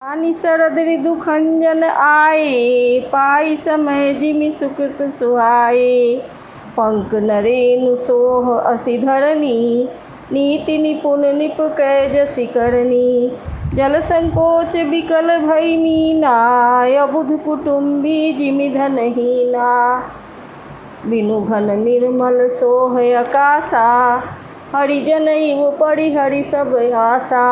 आनि शरद ऋदु खंजन आए, पाई समय जिमि सुकृत सुहाए। पंक नरेनु सोह असि धरनी, नीति निपुण निप कै जसि करनी। जल संकोच विकल भई मीना, अबुध कुटुंबी जिमि धनहीना। बिनु घन निर्मल सोह आकाशा, हरिजन इव परिहरि सब आशा।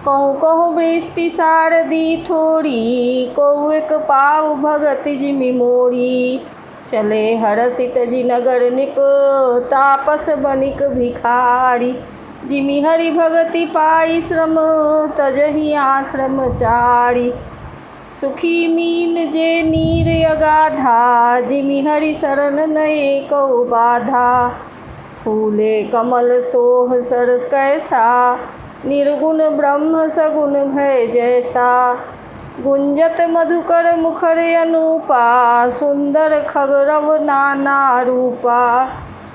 कहूँ कहूँ वृष्टि सारदी थोड़ी, कहूँ एक पाव भगत जिमि मोरी। चले हरषित जिनगर निप, तापस बनिक भिखारी। जिमि हरि भगति पाई श्रम, तजहि आश्रम चारी। सुखी मीन जे नीर अगाधा, जिमि हरि शरण नये कौ बाधा। फूले कमल सोह सरस कैसा, निर्गुण ब्रह्म सगुण भय जैसा। गुंजत मधुकर मुखर अनूपा, सुंदर खगरव नाना रूपा।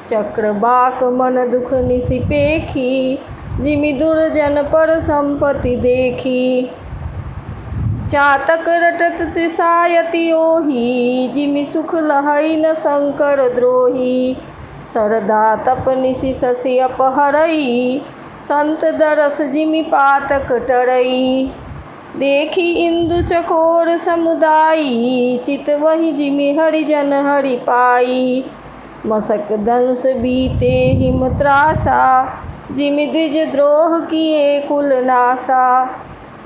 चक्र बाक मन दुख निसि पेखी, जिमि दुर्जन पर संपत्ति देखी। चातक रटत तृषायति ओहि, जिमि सुख लहै न शंकर द्रोही। सरदा तप निसि शशि अपहरई, संत दरस जिमि पातक टरई। देखी इंदु चकोर समुदायी, चितवहि जिमि हरिजन हरि पाई। मसक दंस बीते हिम त्रासा, जिमि द्विज द्रोह किए कुल नासा।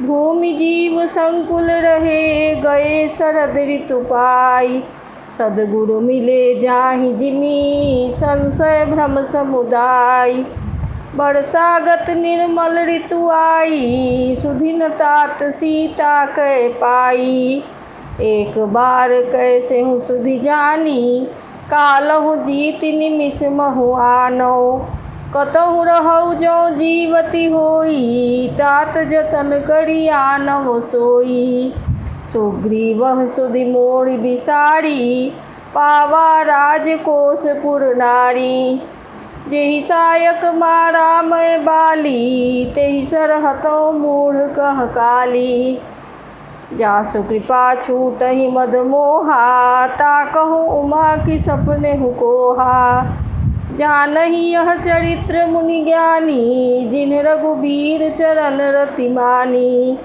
भूमि जीव संकुल रहे, गए शरद ऋतु पाई। सद्गुरु मिले जाहि जिमि, संशय भ्रम समुदाय। बरसागत निर्मल ऋतु आई, सुधिन तात सीता कै पाई। एक बार कैसे हूँ सुधि जानी, कालहु जीत निमिष महु आनौ। कतहु रहौ जो जीवती होई, तात जतन करी आनव सोई। सुग्रीवह सुधि मोरि बिसारी, पावा राजकोष पुर नारी। जेहि सायक मारा मैं बाली, तेहि सरहतौ मूढ़ कह काली। जासु कृपा छूटहि मद मोहा, ताकहु उमा की सपने कोहा। जानहि यह चरित्र मुनि ज्ञानी, जिन्ह रघुबीर चरण रति मानी।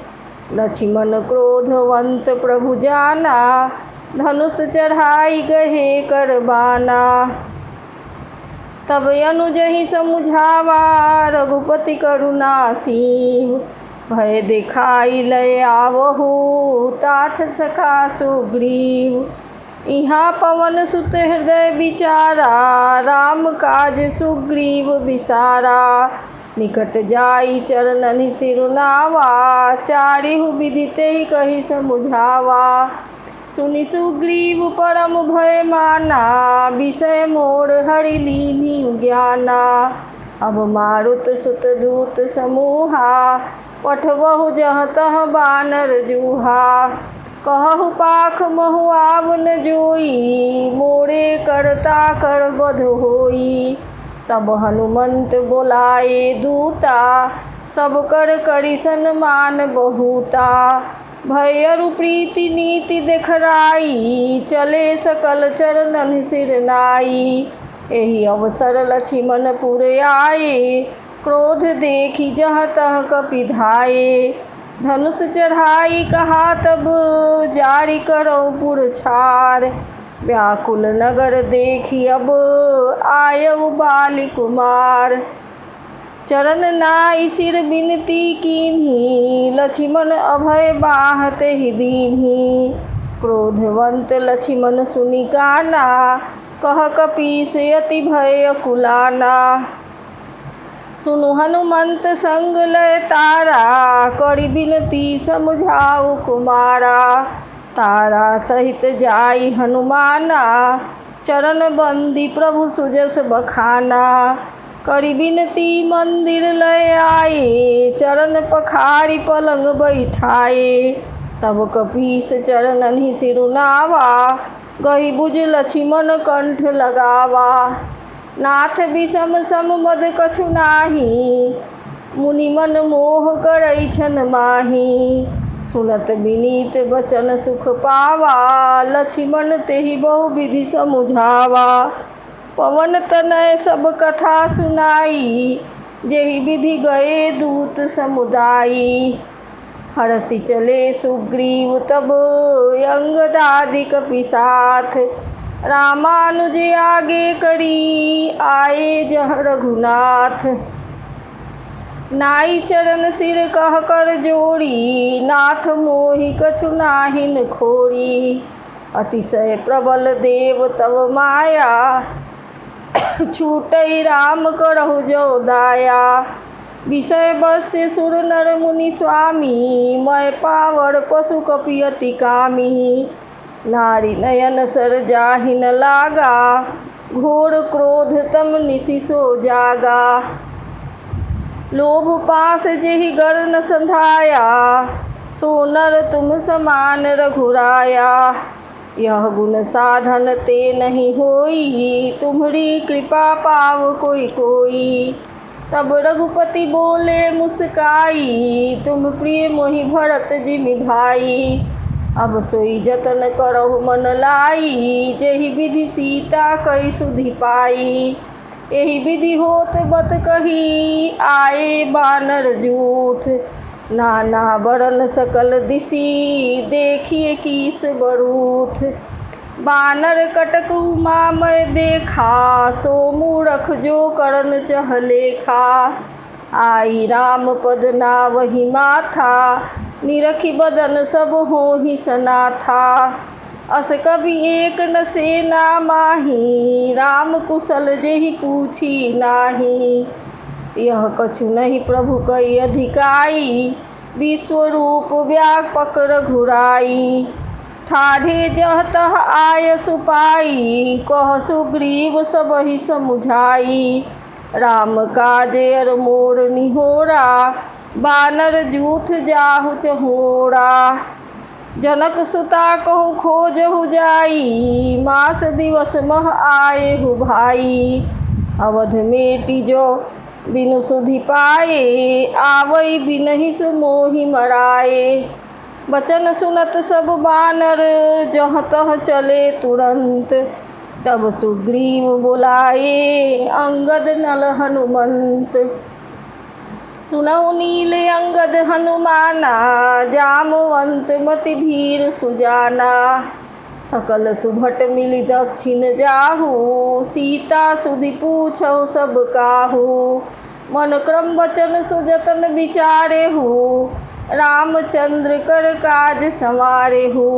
लक्ष्मण क्रोधवंत प्रभु जाना, धनुष चढ़ाई गहे करबाना। तब अनुजहि समुझावा, रघुपति करुणा सीव। भय दिखाई लय आवहु, तात सखा सुग्रीव। इहाँ पवन सुत हृदय विचारा, राम काज सुग्रीव बिसारा। निकट जाई चरणनि सिरुनावा, चारिहु विधि तेहि कहि समुझावा। सुनि सुग्रीव परम भय माना, विषय मोर हरि लीन्ही ज्ञाना। अब मारुत सुत दूत समूहा, पठबहु जहाँ तहाँ बानर जूहा। कहु पाख महु आव न जोई, मोरे करता कर बध होई। तब हनुमंत बोलाए दूता, सब कर करि सन्मान बहुता। भय अरु प्रीति नीति देखराई, चले सकल चरणन सिर नाई। एहि अवसर लक्ष्मण पुर आए, क्रोध देखी जहाँ तहाँ कपि धाये। धनुष चढ़ाई कहा तब, जारी करौ पुर छार। व्याकुल नगर देखी अब, आयउ बालि कुमार। चरण नाई सिर बिनती कीन्ही, लक्ष्मण अभय बाह तेहि दीन्ही। क्रोधवंत लक्ष्मण सुनि काना, कह कपीस अति भय कुलाना। सुनु हनुमंत संग लय तारा, करि बिनती समुझाऊ कुमारा। तारा सहित जाई हनुमाना, चरण बंदी प्रभु सुजस बखाना। करि बिनती मंदिर लय आए, चरण पखारी पलंग बैठाए। तब कपीस चरणनि सिरुनावा, गहि बुझ लक्ष्मण कंठ लगावा। नाथ विषम सम मद कछु नाही, मुनि मन मोह करै छन माही। सुनत विनीत बचन सुख पावा, लक्ष्मण तेहि बहु विधि समुझावा। पवन तनय सब कथा सुनाई, जेहि विधि गए दूत समुदाई। हरषि चले सुग्रीव तब, अंगदादि कपि साथ। रामानुज आगे करी, आए जहाँ रघुनाथ। नाई चरण सिर कह कर जोड़ी, नाथ मोहि कछु नाहिन खोरी। अतिशय प्रबल देव तव माया, छूटई राम करहु जो दाया। विषय बस्य सुर नर मुनि स्वामी, मैं पावर पशु कपि अति कामी। नारी नयन सर जाहि न लागा, घोर क्रोध तम निशि सो जागा। लोभ पास जेहि गर न संधाया, सो नर तुम समान रघुराया। यह गुण साधन ते नहीं होई, तुम्हरी कृपा पाव कोई कोई। तब रघुपति बोले मुस्काई, तुम प्रिय मोहि भरत जिमि भाई। अब सोई जतन करहु मन लाई, जेहि विधि सीता कई सुधि पाई। एहि विधि होत बत कही, आए बानर जूथ। नाना बरन सकल दिशि, देखिए कीस बरूथ। बानर कटक उमा मैं देखा, सो मूरख जो करन चह लेखा। आई राम पद नावहि माथा, निरखि बदन सब होहि सनाथा। अस कबि एक न सेना माही, राम कुशल जेहि पूछी नाही। यह कछु नहीं प्रभु कई अधिकाई, विश्वरूप व्यापक रघुराई। ठाढ़े जह तह आय सुपाई, कह सुग्रीव सबहि समुझाई। राम काजे अर मोर निहोरा, बानर जूथ जाहु चहोरा। जनक सुता कहु खोजहु जाई, मास दिवस मह आएहु भाई। अवध मेटि जो बिनु सुधि पाए, आवई बिनहि सु मोहि मराए। बचन सुनत सब बानर, जहाँ तहाँ चले तुरंत। तब सुग्रीव बुलाए, अंगद नल हनुमंत। सुनहु नील अंगद हनुमाना, जामवंत मति धीर सुजाना। सकल सुभट मिलि दक्षिण जाहु, सीता सुधि पूछहु सब काहू। मन क्रम वचन सुजतन विचारेहु, रामचंद्र कर काज संवारेहु।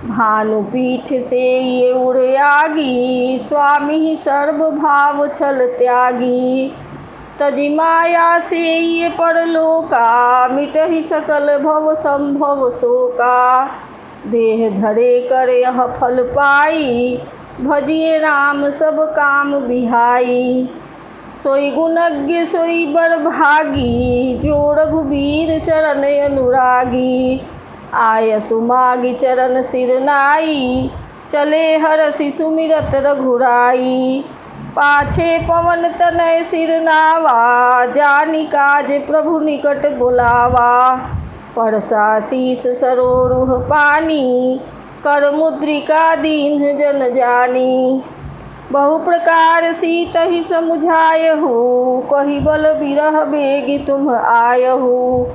भानु पीठ से ये उड़ आगी, स्वामी सर्व भाव छल त्यागी। तजि माया से ये परलोका, मिटहि सकल भव संभव शोका। देह धरे कर यह फल पाई, भजिए राम सब काम बिहाई। सोई गुणज्ञ सोई बर भागी, जो रघुबीर चरण अनुरागी। आय सुमागी चरण सिर नाई, चले हरषि सुमिरत रघुराई। पाछे पवन तनय सिर नावा, जानि काज प्रभु निकट बुलावा। परसा शीस सरोरुह पानी, कर मुद्रिका दीन्ह जन जानी। बहु प्रकार सीतहि समुझायहु, कहि बल बिरह बेगि तुम आयहु।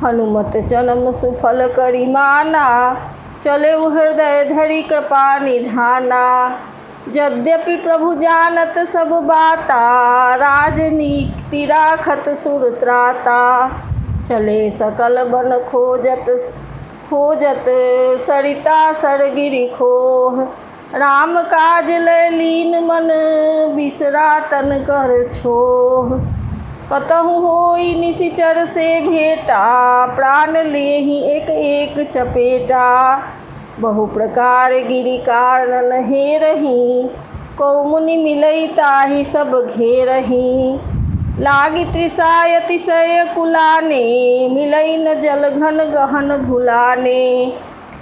हनुमत जन्म सुफल करि माना, चले हृदय धरि कृपा निधाना। यद्यपि प्रभु जानत सब बाता, राजनीति राखत सुर त्राता। चले सकल बन खोजत सरिता सर गिरि खोह। राम काज लय लीन मन, बिसरा तन कर छोह। कतहु होई निशिचर से भेटा, प्राण लेहि एक एक चपेटा। बहु प्रकार गिरि कारण हेरहि, कौ मुनि मिलई ताहि सब घेरहि। लागी तृषा अतिशय कुलाने, मिलई न जल घन गहन भुलाने।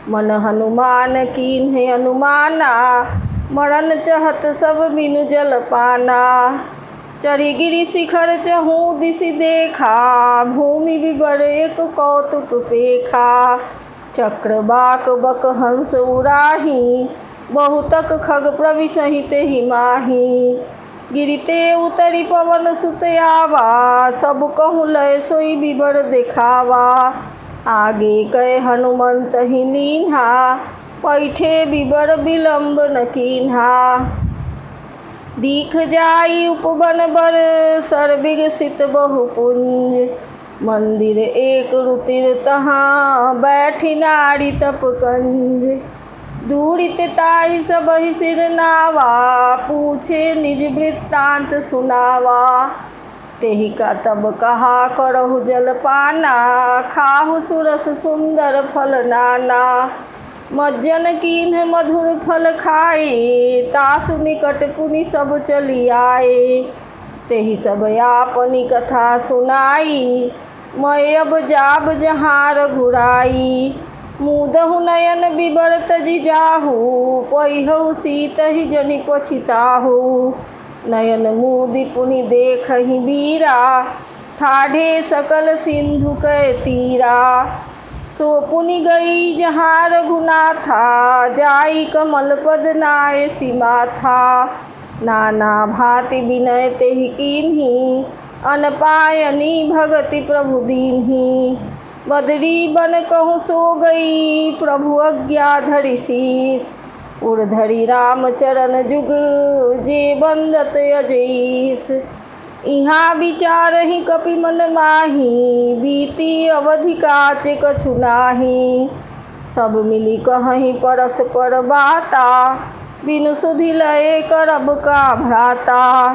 मन हनुमान कीन्ह अनुमाना, मरण चहत सब बिनु जल पाना। चढ़ी गिरी शिखर चहूँ दिशि देखा, भूमि विवर एक कौतुक पेखा। चक्र बाक बक हंस उड़ाही, बहुतक खग प्रविसहित ही माही। गिरिते उतरी पवन सुत आवा, सब कहूँ लय सोई विवर देखावा। आगे कह हनुमंत ही लीन्हा, पैठे विवर विलंब न कीन्हा। दीख जाई उपवन बर सर विकसित बहुपुंज, मंदिर एक रुतिर तहाँ बैठी नारी तप कंज। दूरित ताहि सबहि सिर नावा, पूछे निज वृत्तांत सुनावा। तेहि का तब कहा करहु जलपाना, खाहु सुरस सुंदर फल नाना। मज्जन कीन्ह मधुर फल खाए, तासु निकट पुनि सब चली आए। तेहि सब आपनी कथा सुनाई, मैं अब जाब जहाँ रघुराई। मुदहु नयन विवर तजि जाहु, पहिहु सीत ही जनि पछिताहु। नयन मुदि पुनि देखहि वीरा, ठाढ़े सकल सिंधु कै तीरा। सो पुनि गई जहाँ रघुनाथा, जाई कमल पद नाय सीमाथा। नाना भांति विनय तेहि कीन्ही, अनपायनी भगति प्रभु दीन्ही। बदरी बन कहूँ सो गई, प्रभु आज्ञा धरि शीस। उर्धरि राम चरण जुग, जे बंदत अजईस। इहाँ विचारहि कपि मन माही, बीती अवधि काच कछु नाही। सब मिली कहहि परस्पर बाता, बिनु सुधि लय करब का भ्राता।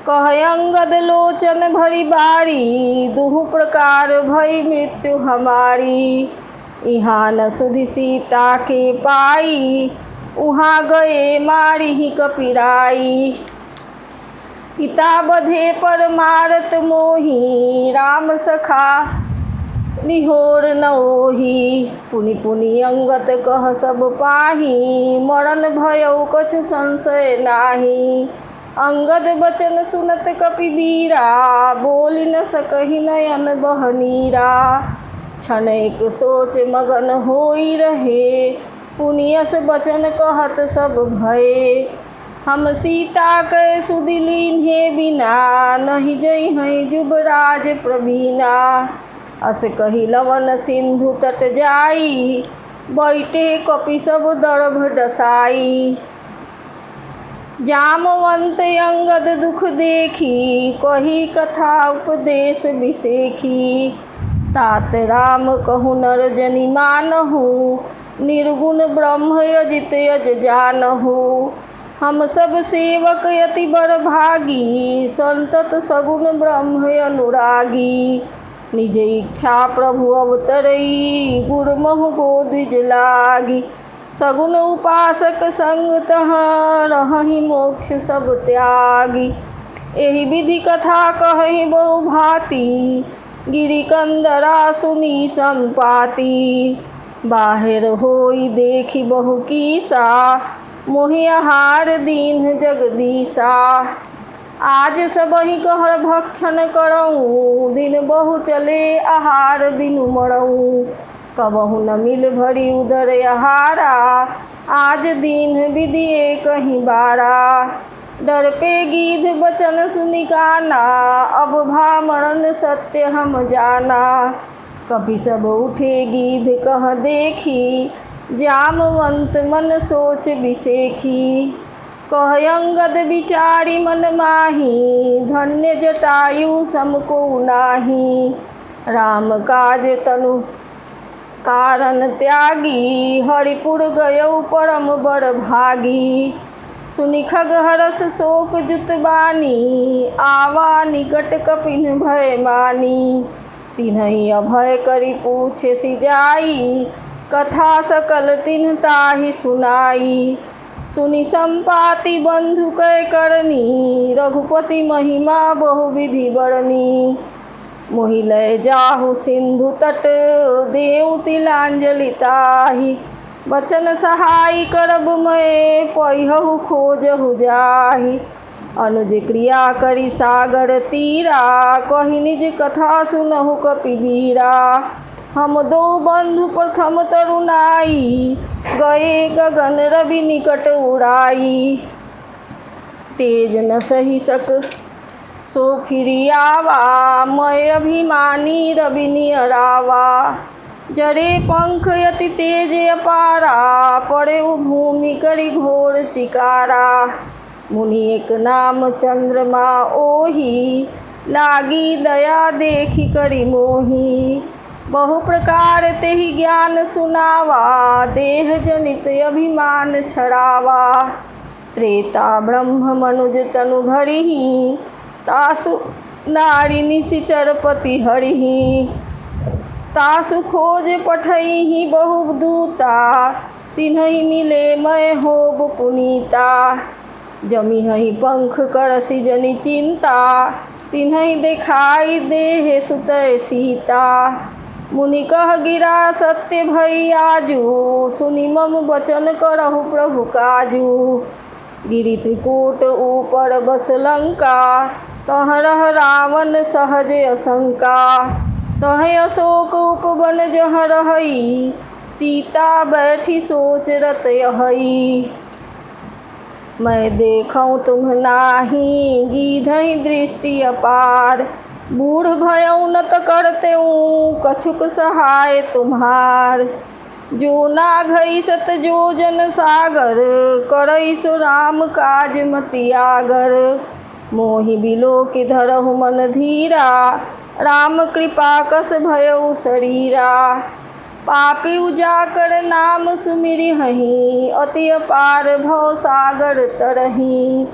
कह अंगद लोचन भरी बारी, दुहु प्रकार भई मृत्यु हमारी। इहाँ न सुधि सीता के पाई, उहाँ गए मारी ही कपिराई। पिता बधे पर मारत मोही, राम सखा निहोर न ओही। पुनि पुनि अंगत कह सब पाही, मरण भयउ कछु संशय नाही। अंगद बचन सुनत कपि वीरा, बोलि न सकहि नयन बह नीरा। क्षण एक सोच मगन होई रहे, पुनि यस बचन कहत सब भये। हम सीता कै सुधि लीन्हे बिना, नहीं जइहैं जुबराज प्रवीणा। अस कहि लवन सिंधु तट जाई, बैठे कपि सब दर्भ डसाई। जामवंत अंगद दुख देखी, कही कथा उपदेश बिसेखी। तात राम कहु नर जनि मानहु, निर्गुण ब्रह्म अजित अज जानहु। हम सब सेवक यति बर भागी, संतत सगुण ब्रह्म अनुरागी। निज इच्छा प्रभु अवतरई, गुरमहु गोद्विज लागी। सगुन उपासक संग तहाँ, रहहि मोक्ष सब त्यागी। एहि विधि कथा कहहि बहु भांति, गिरि कंदरा सुनी संपाति। बाहिर होई देखी बहु कीसा, मोहि आहार दीन्ह जगदीसा। आज सबहि कहर भक्षण करऊँ, दिन बहु चले आहार बिनु मरऊँ। कबहु न मिल भरी उदर आहारा, आज दीन्ह विधि एकहि बारा। डर पे गीध बचन सुनि काना, अब भा मरण सत्य हम जाना। कपि सब उठे गीध कह देखी, जामवंत मन सोच बिसेखी। कह अंगद विचारी मन माही, धन्य जटायु सम को नाही। राम काज तनु कारण त्यागी, हरिपुर गयौ परम बड़ भागी। सुनि खगहरस शोक जुत बानी, आवा निकट कपिन भय मानी। तिन्हि अभय करि पूछे सिजाई, कथा सकल तिन्ह ताहि सुनाई। सुनि संपाति बंधु कै करनी, रघुपति महिमा बहु विधि बरनी। मोहि लय जाहु सिंधु तट, देऊ तिलांजलि ताहि। बचन सहाय करब मैं, पहिहु खोजहु जाहि। अनुज क्रिया करी सागर तीरा, कही निज कथा सुनहु कपिबीरा। हम दो बंधु प्रथम तरुणाई, गए गगन रवि निकट उड़ाई। तेज न सही सक सो फिरी आवा, मैं अभिमानी रवि नियरावा। जरे पंख यति तेज अपारा, पड़े भूमि करी घोर चिकारा। मुनि एक नाम चंद्रमा ओही, लागी दया देखी करी मोही। बहु प्रकार तेहि ज्ञान सुनावा, देह जनित अभिमान छड़ावा। त्रेता ब्रह्म मनुज तनु धरिहि, तासु नारी निशिचर पति हरिहि। तासु खोज पठइहि बहु दूता, तिन्हि मिले मैं होब पुनीता। जमिहि पंख करसि जनि चिंता, तिन्हि देखाई देहे सुतय सीता। मुनि कह गिरा सत्य भई आजू, सुनि मम वचन करहु प्रभु काजू। गिरि त्रिकूट ऊपर बस लंका, तह रह रावण सहज असंका। तह अशोक उपवन जह रहई, सीता बैठी सोच रत यहई। मैं देखऊँ तुम नाही, गीधहि दृष्टि अपार। बूढ़ भयऊ न त करते कछुक सहाय तुम्हार। जो नाघई सत जो जन सागर, करई सो राम काज मति आगर। मोहि बिलोकि धरहु मन धीरा, राम कृपा कस भयउ शरीरा। पापी उजाकर नाम सुमिरिहहि, अति अपार भव सागर तरहि।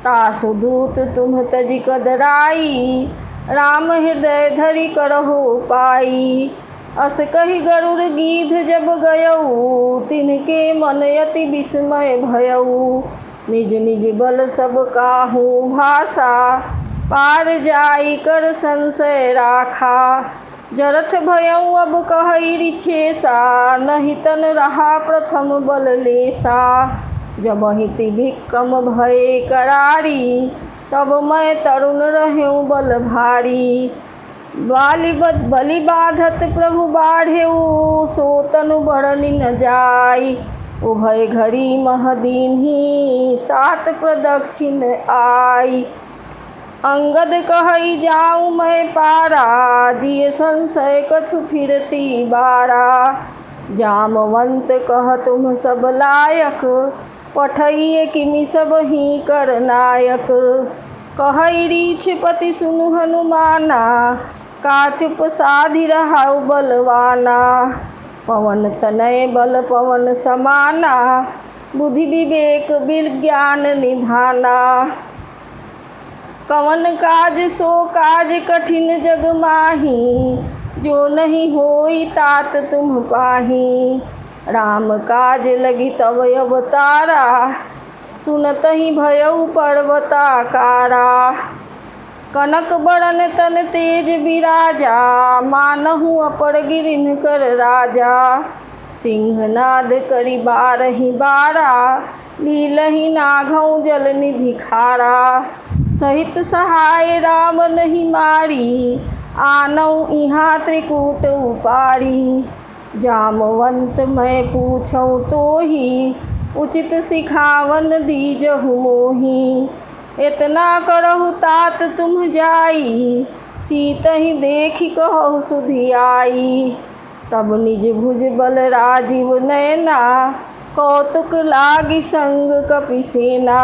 तासु दूत तुम तजि कदराई, राम हृदय धरि करहु उपाई। अस कहि गरुड़ गीध जब गयऊ, तिनके मन यति विस्मय भयऊ। निज निज बल सब काहू भाषा, पार जाई कर संशय राखा। जरठ भयऊ अब कहई रिछेसा, नहीं तन रहा प्रथम बल लेसा। जब हिति भिक्कम भये करारी, तब मैं तरुण रहूँ बल भारी। बलि बाधत प्रभु बाढ़ेऊ, सो तनु बरनि न जाई। उभय घड़ी मह दीन्ही, सात प्रदक्षिण आई। अंगद कहई जाऊँ मैं पारा, जिय संशय कछु फिरती बारा। जामवंत कह तुम सब लायक, पठइए किमि सब ही कर नायक। कहई रीछ पति सुनु हनुमाना, का चुप साधि रहाउ बलवाना। पवन तनय बल पवन समाना, बुद्धि विवेक विज्ञान निधाना। कवन काज सो काज कठिन जग माही, जो नहीं होई तात तुम पाही। राम काज लगी तब अवतारा, सुनतहि भयउ पर्वताकारा। कनक बरन तन तेज बिराजा, मानहु अपर गिरिन कर राजा। सिंहनाद करि बारहि बारा, लीलहि नाघौ जल निधि खारा। सहित सहाय राम नहीं मारी, आनऊ इहाँ त्रिकूट उपारी। जामवंत मैं पूछऊँ तोहि, उचित सिखावन दीजहु मोहि। इतना करहु तात तुम जाई, सीतहि देखि कहु सुधियाई। तब निज भुज बल राजीव नयना, कौतुक लागी संग कपिसेना।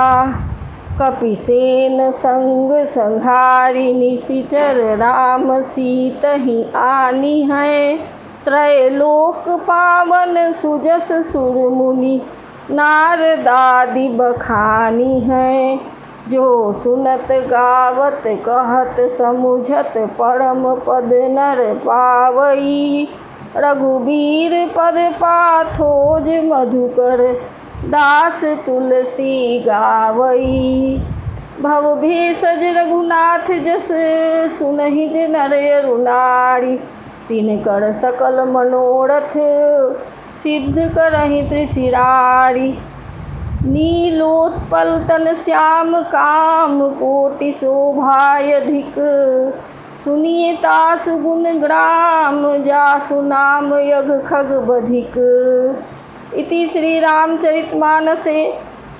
कपिसेन संग संघारी निशिचर, राम सीतहि आनी है। त्रैलोक पावन सुजस सुर मुनि, नारदादि बखानी है। जो सुनत गावत कहत समुझत, परम पद नर पावई। रघुबीर पद पाथोज मधुकर, दास तुलसी गावई। भव भेषज रघुनाथ जस, सुनहि जे नर अरु नारी। तिनकर सकल मनोरथ, सिद्ध करहि त्रिशिरारी। नीलोत्पलतन श्याम काम कोटि शोभायधिक सुनिए तासु गुण ग्राम जासु नाम यघ खग बधिक। इति श्री रामचरितमानसे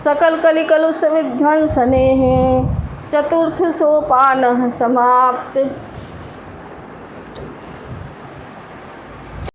सकल कलिकलुष विध्वंसने चतुर्थ सोपानः समाप्त।